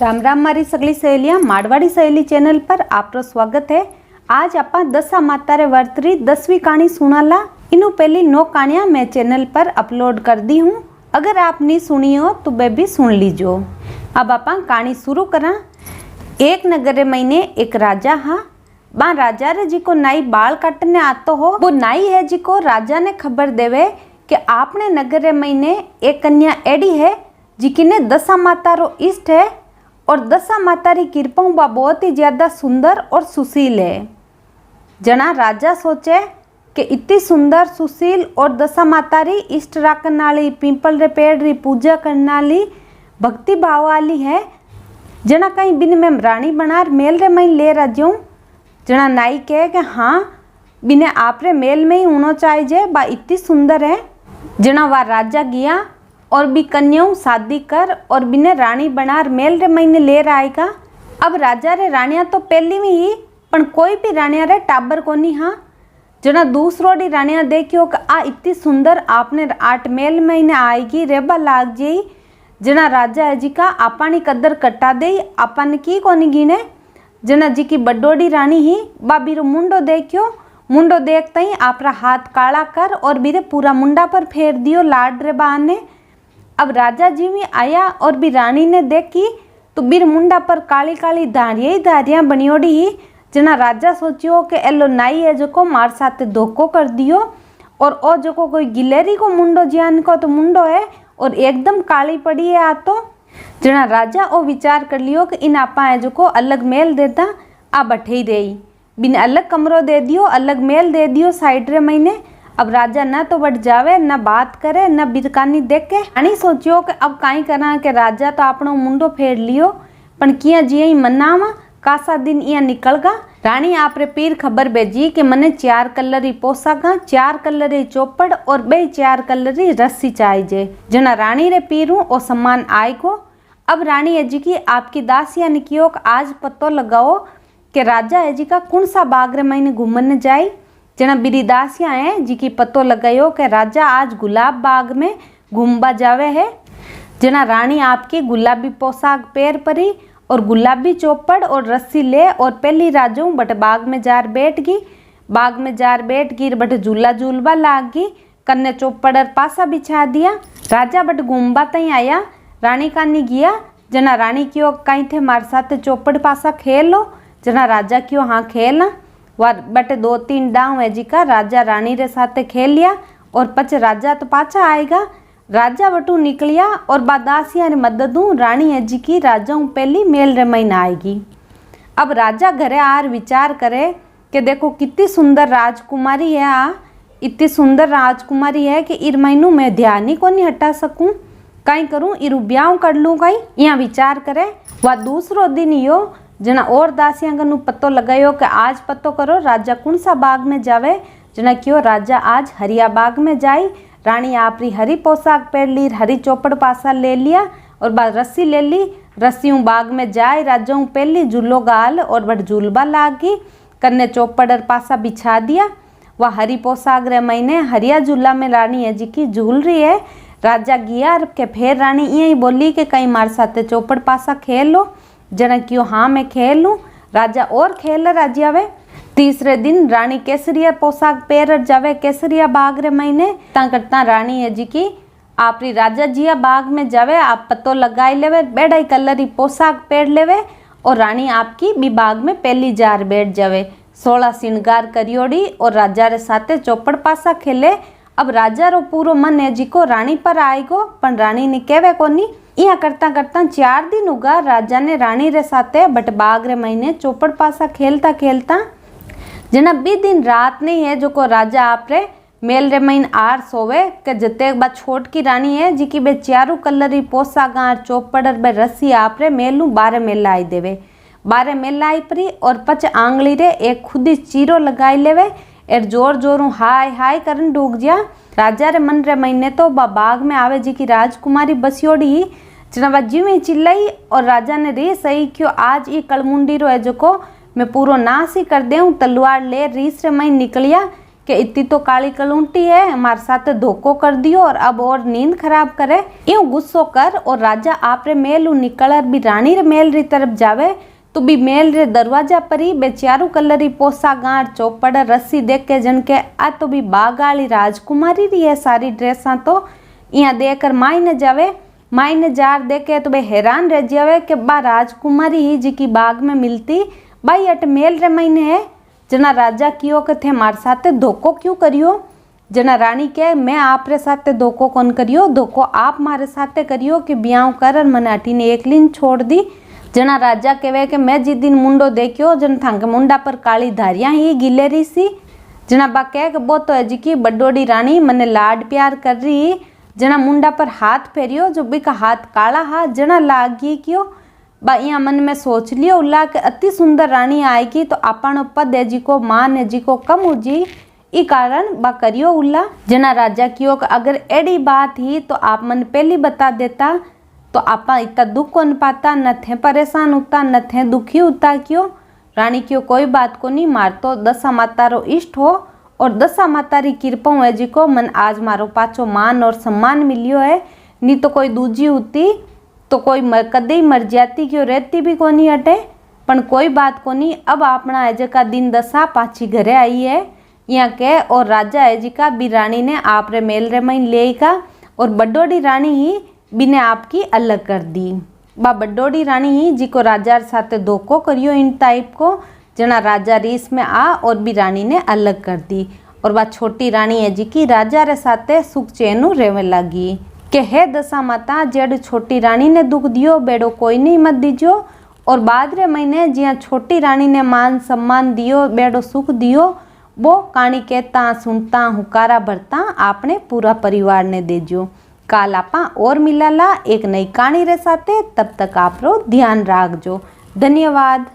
राम राम मारी सगली सहेलियां मारवाड़ी सहेली चैनल पर आपरो स्वागत है। आज आपा दसा माता रे वर्तरी 10वीं कहानी सुनाला। इनु पहली 9 कहानियां मैं चैनल पर अपलोड कर दी हूँ। अगर आप नहीं सुनी हो तो वे भी सुन लीजो। अब आपा कहानी शुरू करा। एक नगर महीने एक राजा हा। बा राजा रे जी को नाई बाल काटने आतो हो। वो नाई है जी को राजा ने खबर देवे कि आपने नगर महीने एक कन्या एडी है जिकी ने दशा माता रो इष्ट है और दशा माता री कृपा बा बहुत ही ज्यादा सुंदर और सुशील है। जना राजा सोचे कि इतनी सुंदर सुशील और दशा माता री इष्ट राखन वाली पीपल रे पेड़ री पूजा करने वाली भक्ति भाव वाली है। जना कहीं बिन में रानी बनार मेल रे मई ले राजू। जना नाई कहे कि हाँ बिने आप रे मेल में ही होना चाहिए, बा इतनी सुंदर है। जना वह राजा गया और भी कन्याओं शादी कर और बिने रानी बनार मेल रे महीने ले आएगा। अब राजा रे रानिया तो पहली में ही पण कोई भी रानिया रे टाबर कोनी। हाँ जना दूसरो डी रानिया देखियो कि आ इतनी सुंदर आपने 8 मेल महीने आएगी रेबा लाग जाई। जना राजा है जी का आपानी कदर कटा दे आपाने की कोनी गिने। जना जी की बड्डोडी रानी ही बाबी रो मुंडो देखियो। मुंडो देखते ही आपरा हाथ काला कर और बीरे पूरा मुंडा पर फेर दियो लाड रे बहाने। अब राजा जी भी आया और भी रानी ने देखी तो बीर मुंडा पर काली काली धारियां ही धारियां बनियोड़ी ही। जना राजा सोचियो कि एलो नाई है जो को मार साथे धोखो कर दियो और ओ जो को कोई गिलेरी को मुंडो जियान को तो मुंडो है और एकदम काली पड़ी है। आ तो जना राजा ओ विचार कर लियो कि इन आपा है जो को अलग मेल देता आ बैठे ही रही। बिन अलग कमरो दे दियो, अलग मेल दे दियो साइड रे महीने। अब राजा न तो बढ़ जावे न बात करे न बिरकानी देखे। रानी सोचियो कि अब काई करा के राजा तो आपनो मुंडो फेर लियो पण किया जिया ही मनावा कासा दिन इया निकलगा। रानी आप रे पीर खबर भेजी कि मने 4 कलर री पोशाका, 4 कलर री चौपड़ और बे 4 कलर री रस्सी चाहिए। जना रानी रे पीरू ओ सम्मान आएगो। अब रानी एजी की आपकी दासिया ने कियो आज पतो लगाओ कि राजा एजी का कौन सा बाग रे महीने घूमने जाए। जना बिरी दासिया है जी की पतो लगायो कि राजा आज गुलाब बाग में घूमबा जावे है। जना रानी आपकी गुलाबी पोशाक पैर परी और गुलाबी चौपड़ और रस्सी ले और पहली राजू बट बाग में जार बैठ गई। बाग में जार बैठ गई बट झूला झूलबा लाग गई। कन्ने चौपड़ और पासा बिछा दिया। राजा बट घूमबा तई आया, रानी का नहीं गया। जना रानी क्यों कहीं थे मार साथ चौपड़ पासा खेल लो। जना राजा क्यों हाँ खेलना वह बट 2-3 डाव है जी का राजा रानी रे साथे खेल लिया और पच राजा तो पाछा आएगा। राजा बटू निकलिया और बादासिया रे मददू रानी है जी की राजा पहली मेल रे महीना आएगी। अब राजा घरे आर विचार करे कि देखो कितनी सुंदर राजकुमारी है। आ इतनी सुंदर राजकुमारी है कि इर महीनू मैं ध्यान ही को नहीं हटा सकूं। कहीं करूं इरु ब्याह कर लूँ कहीं यहाँ विचार करे। वह दूसरो दिन यो जना और दासिया कनु पतो लगायो कि आज पतो करो राजा कौन सा बाग में जावे। जना क्यों राजा आज हरिया बाग में जाई। रानी आपरी हरी पोशाक पहन ली, हरी चौपड़ पासा ले लिया और बाद रस्सी ले ली। रस्सियों बाग में जाए राजा पहली झूलो गाल और बट झूलबा लागी। कन्ने चौपड़ और पासा बिछा दिया। वह हरी पोशाक रे महीने हरिया झूला में रानी है जी की झूल रही है। राजा गया के फिर रानी यही बोली कि कहीं मार साथे चौपड़ पासा खेल लो। जना क्यों हाँ मैं खेल लूँ। राजा और खेल राजी आवे। तीसरे दिन रानी केसरिया पोशाक पहन जावे केसरिया बाग रे महीने। ता करता रानी है जी की आपरी राजा जिया बाग में जावे। आप पतो लगाई लेवे बेड़ाई कलर की पोशाक पहन लेवे और रानी आपकी भी बाग में पहली जार बैठ जावे। 16 श्रृंगार करियोड़ी और राजा रे साथे चौपड़ पासा खेले। अब राजा रो पूरो मन है जी को रानी पर आएगो पण रानी ने कहवे कोनी। यह करता करता 4 दिन उगा राजा ने रानी रे साथे बट बाग रे महीने चौपड़ पासा खेलता खेलता जना भी दिन रात नहीं है जो को राजा आप रे मेल रे महीने आर सोवे के जते बा छोट की रानी है जी की बे 4 कलर की पोशाक आर चौपड़ बे रस्सी आप रे मेलू 12 मेला आई देवे। 12 मेला आई परी और पच आंगली रे एक खुदी चीरो लगाई लेवे एर जोर जोरू हाय हाय करन डूग जा। राजा रे मन रे महीने तो बा बाग में आवे जी की राजकुमारी बसियोड़ी जना वजी में चिल्लाई और राजा ने रे सही क्यों आज ये कलमुंडी रो है जो को मैं पूरो नाश ही कर दे। तलवार ले रीस रे मई निकलिया कि इतनी तो काली कलूंटी है, हमारे साथ धोखो कर दियो और अब और नींद खराब करे। यूं गुस्सो कर और राजा आप रे मेल निकल भी रानी रे मेल री तरफ जावे तो भी मेल रे दरवाजा पर ही बेचारू कलर री पोसा गांठ चौपड़ रस्सी देख के जन के आ तो भी बागाली राजकुमारी री है सारी ड्रेसा तो यहाँ देकर मायने जावे। मायने जार देखे तो बे हैरान रह जावे कि बा राजकुमारी ही जी की बाग में मिलती भाई अट मेल रे महीने है। जना राजा कियो के थे मार साथे धोखो क्यों करियो। जना रानी के मैं आप रे साथे धोखो कौन करियो, धोखो आप मारे साथे करियो कि ब्याह कर मने अटीने एकलीन छोड़ दी। जना राजा कहवे कि मैं जिस दिन मुंडो देखियो जन थांके मुंडा पर काली धारियां ही गिलेरी सी। जना बा कह कि वो तो है जी की बडोड़ी रानी मने लाड प्यार कर रही। जना मुंडा पर हाथ फेरियो जो बिका हाथ काला हा जना लागी क्यों। बा यहाँ मन में सोच लियो उल्ला के अति सुंदर रानी आएगी तो अपन पद है जी को मान है जी को कम हो जी ई कारण बा करियो उल्ला। जना राजा कियो अगर एडी बात ही तो आप मन पहली बता देता तो आपा इतना दुख कौन पाता, न थे परेशान होता न थे दुखी होता क्यों। रानी क्यों कोई बात को नहीं मार तो दशा माता रो इष्ट हो और दशा माता री कृपा है जी को मन आज मारो पाछो मान और सम्मान मिलियो है। नहीं तो कोई दूजी होती तो कोई कदे मर जाती क्यों रहती भी कोनी हटे। पण कोई बात कोनी अब अपना है जी का दिन दशा पाछी घरे आई है यहाँ के और राजा है जी का भी रानी ने आप रे मेल रे महीन ले का और बडोड़ी रानी ही बिने आपकी अलग कर दी। बा बडोड़ी रानी ही जी को राजा साथे धोखो करियो इन टाइप को जना राजा रीस में आ और भी रानी ने अलग कर दी और बा छोटी रानी है जी की राजा रे साथे सुख चैनु रेवे लगी के हे दशा माता जेड़ छोटी रानी ने दुख दियो बेड़ो कोई नहीं मत दीजियो। और बाद रे महीने जिया छोटी रानी ने मान सम्मान दियो बेड़ो सुख दियो वो कहानी कहता सुनता हुकारा भरता आपने पूरा परिवार ने देजो। काल आपा और मिलाला एक नई कहानी रे साथे, तब तक आप रो ध्यान राखजो। धन्यवाद।